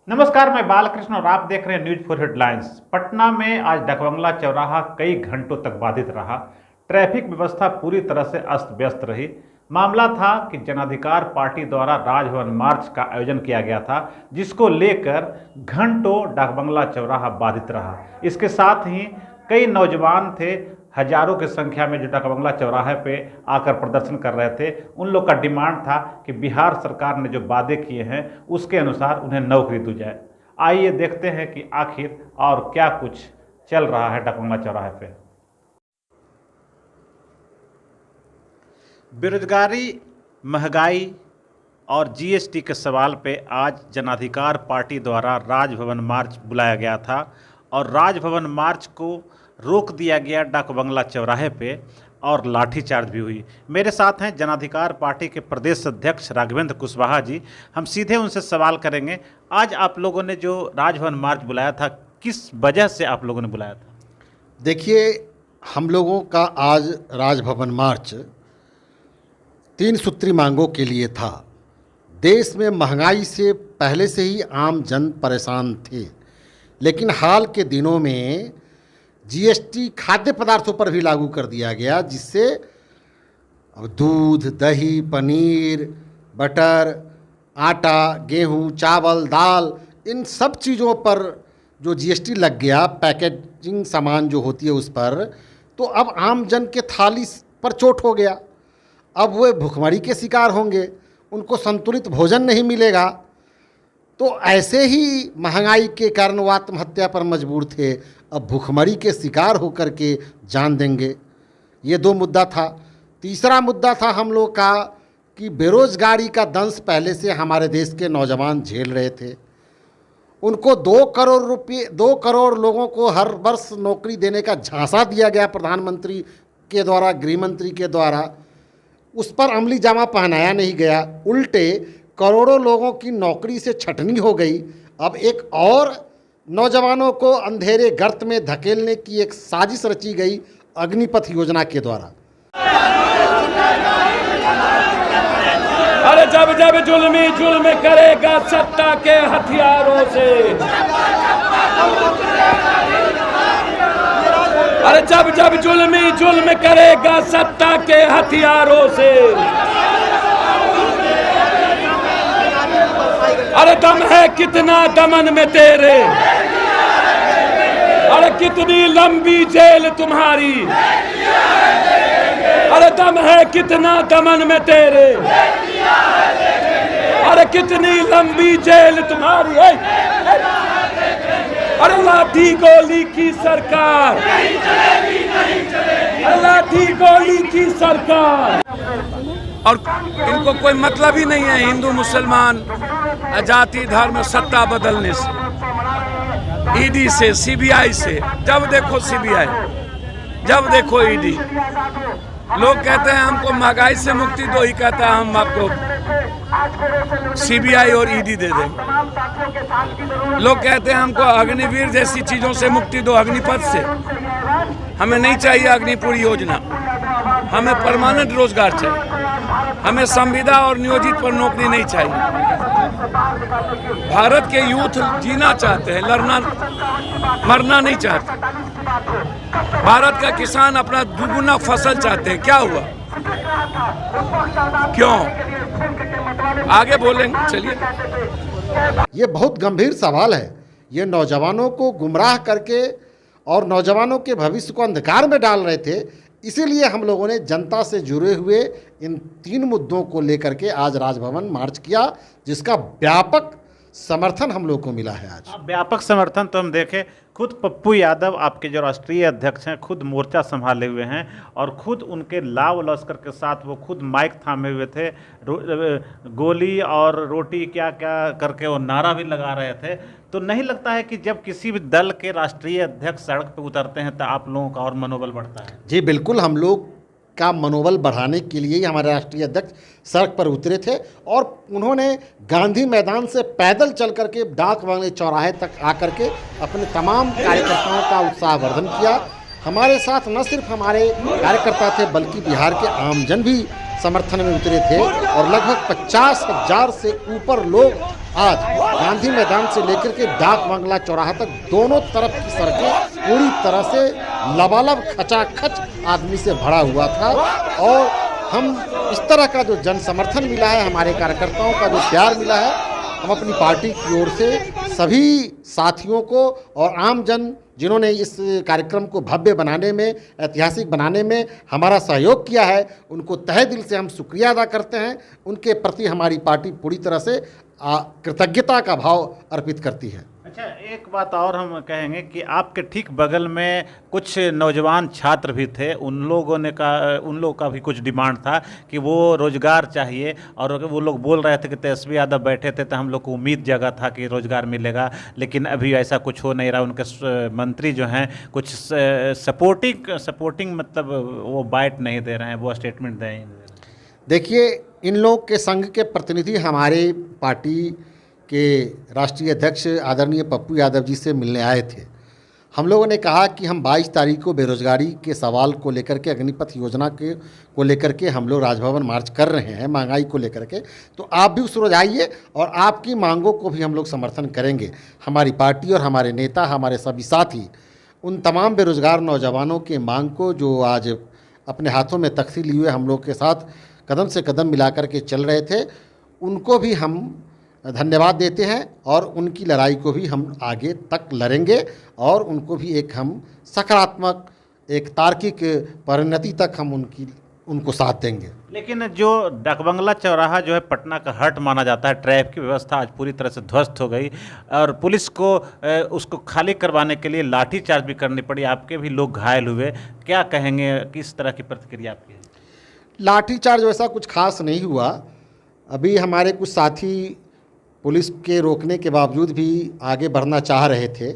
नमस्कार, मैं बालकृष्ण और आप देख रहे हैं न्यूज फॉर हेडलाइंस। पटना में आज डकबंगला चौराहा कई घंटों तक बाधित रहा। ट्रैफिक व्यवस्था पूरी तरह से अस्त व्यस्त रही। मामला था कि जनाधिकार पार्टी द्वारा राजभवन मार्च का आयोजन किया गया था, जिसको लेकर घंटों डकबंगला चौराहा बाधित रहा। इसके साथ ही कई नौजवान थे, हजारों की संख्या में, जो डकबंगला चौराहे पे आकर प्रदर्शन कर रहे थे। उन लोग का डिमांड था कि बिहार सरकार ने जो वादे किए हैं उसके अनुसार उन्हें नौकरी दी जाए। आइए देखते हैं कि आखिर और क्या कुछ चल रहा है डकबंगला चौराहे पे। बेरोजगारी, महंगाई और जीएसटी के सवाल पे आज जनाधिकार पार्टी द्वारा राजभवन मार्च बुलाया गया था और राजभवन मार्च को रोक दिया गया डकबंगला चौराहे पे और लाठीचार्ज भी हुई। मेरे साथ हैं जनाधिकार पार्टी के प्रदेश अध्यक्ष राघवेंद्र कुशवाहा जी। हम सीधे उनसे सवाल करेंगे, आज आप लोगों ने जो राजभवन मार्च बुलाया था, किस वजह से आप लोगों ने बुलाया था? देखिए, हम लोगों का आज राजभवन मार्च 3 सूत्री मांगों के लिए था। देश में महंगाई से पहले से ही आम जन परेशान थे, लेकिन हाल के दिनों में जीएसटी खाद्य पदार्थों पर भी लागू कर दिया गया, जिससे अब दूध, दही, पनीर, बटर, आटा, गेहूं, चावल, दाल, इन सब चीज़ों पर जो जीएसटी लग गया, पैकेजिंग सामान जो होती है उस पर, तो अब आम जन के थाली पर चोट हो गया। अब वे भुखमरी के शिकार होंगे, उनको संतुलित भोजन नहीं मिलेगा। तो ऐसे ही महंगाई के कारण वो आत्महत्या पर मजबूर थे, अब भुखमरी के शिकार होकर के जान देंगे। ये 2 मुद्दा था। तीसरा मुद्दा था हम लोग का कि बेरोजगारी का दंश पहले से हमारे देश के नौजवान झेल रहे थे। उनको 2 करोड़ लोगों को हर वर्ष नौकरी देने का झांसा दिया गया प्रधानमंत्री के द्वारा, गृह मंत्री के द्वारा। उस पर अमली जामा पहनाया नहीं गया, उल्टे करोड़ों लोगों की नौकरी से छटनी हो गई। अब एक और नौजवानों को अंधेरे गर्त में धकेलने की एक साजिश रची गई अग्निपथ योजना के द्वारा। अरे जब जब जुल्म करेगा सत्ता के हथियारों से, अरे जब जब जुल्म करेगा सत्ता के हथियारों से, अरे दम है कितना दमन में तेरे, अरे कितनी लंबी जेल तुम्हारी, अरे दम है कितना दमन में तेरे, अरे कितनी लंबी जेल तुम्हारी। अरे लाठी गोली की सरकार, अरे लाठी गोली की सरकार। और इनको कोई मतलब ही नहीं है हिंदू मुसलमान, जाति धर्म, सत्ता बदलने से, ईडी से, सीबीआई से। जब देखो सीबीआई, जब देखो ईडी। लोग कहते हैं हमको महंगाई से मुक्ति दो, ही कहता है हम आपको सीबीआई और ईडी दे देंगे। लोग कहते हैं हमको अग्निवीर जैसी चीजों से मुक्ति दो, अग्निपथ से। हमें नहीं चाहिए अग्निपुर योजना, हमें परमानेंट रोजगार चाहिए, हमें संविदा और नियोजित पर नौकरी नहीं चाहिए। भारत के यूथ जीना चाहते हैं, लड़ना मरना नहीं चाहते। भारत का किसान अपना दुगुना फसल चाहते हैं। क्या हुआ? क्यों? आगे बोलेंगे, चलिए। ये बहुत गंभीर सवाल है। ये नौजवानों को गुमराह करके और नौजवानों के भविष्य को अंधकार में डाल रहे थे। इसीलिए हम लोगों ने जनता से जुड़े हुए इन 3 मुद्दों को लेकर के आज राजभवन मार्च किया, जिसका व्यापक समर्थन हम लोग को मिला है। आज व्यापक समर्थन तो हम देखें, खुद पप्पू यादव आपके जो राष्ट्रीय अध्यक्ष हैं खुद मोर्चा संभाले हुए हैं और खुद उनके लाव लश्कर के साथ वो खुद माइक थामे हुए थे, गोली और रोटी क्या क्या करके वो नारा भी लगा रहे थे। तो नहीं लगता है कि जब किसी भी दल के राष्ट्रीय अध्यक्ष सड़क पर उतरते हैं तो आप लोगों का और मनोबल बढ़ता है? जी बिल्कुल, हम लोग का मनोबल बढ़ाने के लिए ही हमारे राष्ट्रीय अध्यक्ष सड़क पर उतरे थे और उन्होंने गांधी मैदान से पैदल चल करके डाकबंगले चौराहे तक आकर के अपने तमाम कार्यकर्ताओं का उत्साहवर्धन किया। हमारे साथ न सिर्फ हमारे कार्यकर्ता थे, बल्कि बिहार के आमजन भी समर्थन में उतरे थे और लगभग 50,000 से ऊपर लोग आज गांधी मैदान से लेकर के डाक बंगला चौराहा तक दोनों तरफ की सड़कें पूरी तरह से लबालब खचाखच आदमी से भरा हुआ था। और हम इस तरह का जो जन समर्थन मिला है, हमारे कार्यकर्ताओं का जो प्यार मिला है, हम अपनी पार्टी की ओर से सभी साथियों को और आम जन जिन्होंने इस कार्यक्रम को भव्य बनाने में, ऐतिहासिक बनाने में हमारा सहयोग किया है, उनको तहे दिल से हम शुक्रिया अदा करते हैं। उनके प्रति हमारी पार्टी पूरी तरह से कृतज्ञता का भाव अर्पित करती है। अच्छा, एक बात और हम कहेंगे कि आपके ठीक बगल में कुछ नौजवान छात्र भी थे, उन लोगों का भी कुछ डिमांड था कि वो रोज़गार चाहिए, और वो लोग बोल रहे थे कि तेजस्वी यादव बैठे थे तो हम लोग को उम्मीद जगा था कि रोज़गार मिलेगा, लेकिन अभी ऐसा कुछ हो नहीं रहा। उनके मंत्री जो हैं कुछ सपोर्टिंग मतलब वो बाइट नहीं दे रहे हैं, वो स्टेटमेंट दे रहे हैं। देखिए, इन लोग के संघ के प्रतिनिधि हमारे पार्टी के राष्ट्रीय अध्यक्ष आदरणीय पप्पू यादव जी से मिलने आए थे। हम लोगों ने कहा कि हम 22 तारीख को बेरोजगारी के सवाल को लेकर के, अग्निपथ योजना को लेकर के हम लोग राजभवन मार्च कर रहे हैं, महंगाई को लेकर के, तो आप भी उस रोज आइए और आपकी मांगों को भी हम लोग समर्थन करेंगे। हमारी पार्टी और हमारे नेता, हमारे सभी साथी उन तमाम बेरोजगार नौजवानों के मांग को, जो आज अपने हाथों में तख्ती लिए हुए हम लोग के साथ कदम से कदम मिला कर के चल रहे थे, उनको भी हम धन्यवाद देते हैं और उनकी लड़ाई को भी हम आगे तक लड़ेंगे और उनको भी एक हम सकारात्मक, एक तार्किक परिणति तक हम उनको साथ देंगे। लेकिन जो डाकबंगला चौराहा जो है पटना का हट माना जाता है, ट्रैफिक की व्यवस्था आज पूरी तरह से ध्वस्त हो गई और पुलिस को उसको खाली करवाने के लिए लाठीचार्ज भी करनी पड़ी, आपके भी लोग घायल हुए। क्या कहेंगे, किस तरह की प्रतिक्रिया आपकी है? लाठीचार्ज वैसा कुछ खास नहीं हुआ। अभी हमारे कुछ साथी पुलिस के रोकने के बावजूद भी आगे बढ़ना चाह रहे थे।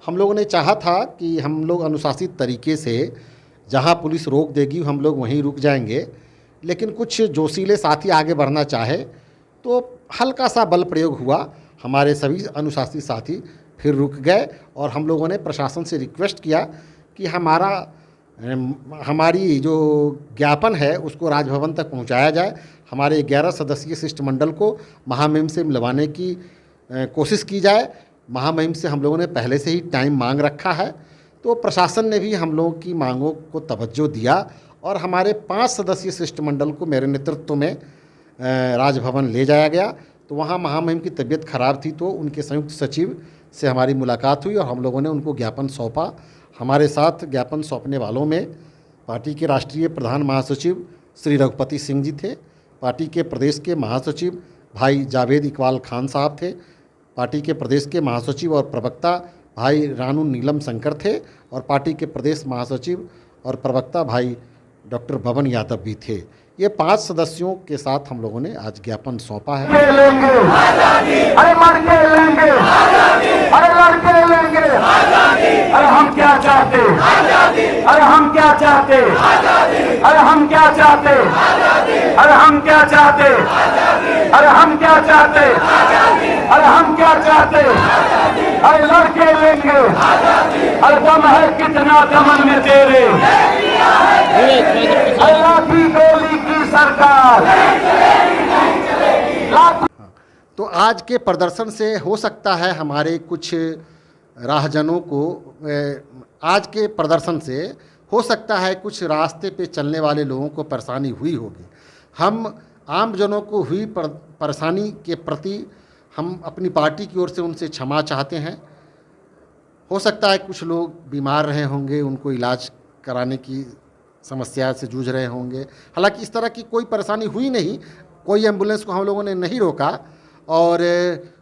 हम लोगों ने चाहा था कि हम लोग अनुशासित तरीके से जहां पुलिस रोक देगी हम लोग वहीं रुक जाएंगे, लेकिन कुछ जोशीले साथी आगे बढ़ना चाहे तो हल्का सा बल प्रयोग हुआ। हमारे सभी अनुशासित साथी फिर रुक गए और हम लोगों ने प्रशासन से रिक्वेस्ट किया कि हमारी जो ज्ञापन है उसको राजभवन तक पहुंचाया जाए। हमारे 11 सदस्यीय शिष्टमंडल को महामहिम से मिलवाने की कोशिश की जाए। महामहिम से हम लोगों ने पहले से ही टाइम मांग रखा है, तो प्रशासन ने भी हम लोगों की मांगों को तवज्जो दिया और हमारे 5 सदस्यीय शिष्टमंडल को मेरे नेतृत्व में राजभवन ले जाया गया। तो वहाँ महामहिम की तबीयत खराब थी, तो उनके संयुक्त सचिव से हमारी मुलाकात हुई और हम लोगों ने उनको ज्ञापन सौंपा। हमारे साथ ज्ञापन सौंपने वालों में पार्टी के राष्ट्रीय प्रधान महासचिव श्री रघुपति सिंह जी थे, पार्टी के प्रदेश के महासचिव भाई जावेद इकबाल खान साहब थे, पार्टी के प्रदेश के महासचिव और प्रवक्ता भाई रानू नीलम शंकर थे और पार्टी के प्रदेश महासचिव और प्रवक्ता भाई डॉक्टर बबन यादव भी थे। ये 5 सदस्यों के साथ हम लोगों ने आज ज्ञापन सौंपा है। अरे लड़के लेंगे, अरे लड़के लेंगे, अरे हम क्या चाहते, अरे हम क्या चाहते, अरे हम क्या चाहते, अरे हम क्या चाहते, अरे हम क्या चाहते, अरे हम क्या चाहते, अरे लड़के लेंगे, अरे दम है कितना दमन में तेरे, अरे लाठी गोली की सरकार। तो आज के प्रदर्शन से हो सकता है हमारे कुछ राहजनों को, आज के प्रदर्शन से हो सकता है कुछ रास्ते पे चलने वाले लोगों को परेशानी हुई होगी। हम आम जनों को हुई परेशानी के प्रति हम अपनी पार्टी की ओर से उनसे क्षमा चाहते हैं। हो सकता है कुछ लोग बीमार रहे होंगे, उनको इलाज कराने की समस्या से जूझ रहे होंगे। हालांकि इस तरह की कोई परेशानी हुई नहीं, कोई एम्बुलेंस को हम लोगों ने नहीं रोका और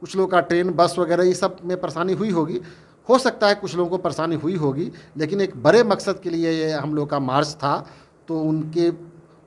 कुछ लोगों का ट्रेन, बस वगैरह ये सब में परेशानी हुई होगी। हो सकता है कुछ लोगों को परेशानी हुई होगी, लेकिन एक बड़े मकसद के लिए ये हम लोग का मार्च था, तो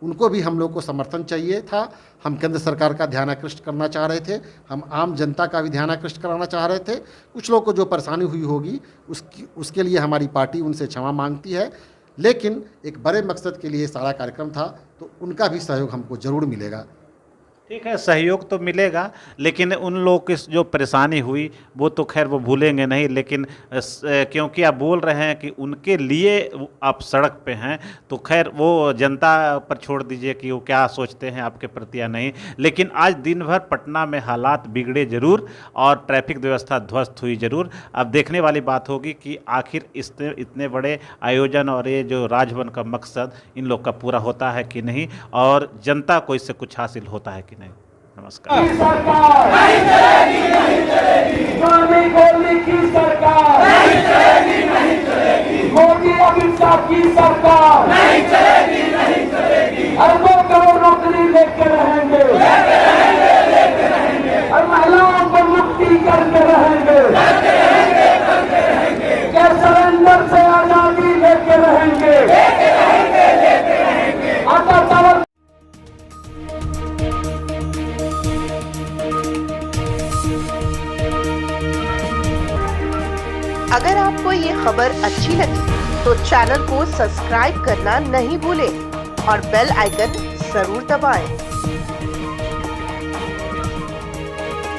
उनको भी हम लोग को समर्थन चाहिए था। हम केंद्र सरकार का ध्यान आकृष्ट करना चाह रहे थे, हम आम जनता का भी ध्यान आकृष्ट कराना चाह रहे थे। कुछ लोगों को जो परेशानी हुई होगी उसके लिए हमारी पार्टी उनसे क्षमा मांगती है, लेकिन एक बड़े मकसद के लिए सारा कार्यक्रम था, तो उनका भी सहयोग हमको ज़रूर मिलेगा। ठीक है, सहयोग तो मिलेगा, लेकिन उन लोगों की जो परेशानी हुई वो तो खैर वो भूलेंगे नहीं, लेकिन क्योंकि आप बोल रहे हैं कि उनके लिए आप सड़क पे हैं, तो खैर वो जनता पर छोड़ दीजिए कि वो क्या सोचते हैं आपके प्रति या नहीं। लेकिन आज दिन भर पटना में हालात बिगड़े जरूर और ट्रैफिक व्यवस्था ध्वस्त हुई जरूर। अब देखने वाली बात होगी कि आखिर इतने बड़े आयोजन और ये जो राजभवन का मकसद इन लोग का पूरा होता है कि नहीं, और जनता को इससे कुछ हासिल होता है कि नहीं। नमस्कार। सरकार नहीं चलेगी, नहीं चलेगी। गोली गोली की सरकार नहीं चलेगी, नहीं चलेगी। मोदी अमित शाह की सरकार नहीं चलेगी, नहीं चलेगी। अरबों करोड़ नौकरी लेके रहेंगे, लेके रहेंगे, लेके रहेंगे। और महिलाओं को मुक्ति करके रहेंगे, करके रहेंगे, करके रहेंगे। क्या सरेंडर से आजादी लेके रहेंगे, लेके रहेंगे, लेके रहेंगे। आटा चावल अगर आपको ये खबर अच्छी लगी तो चैनल को सब्सक्राइब करना नहीं भूलें और बेल आइकन जरूर दबाएं।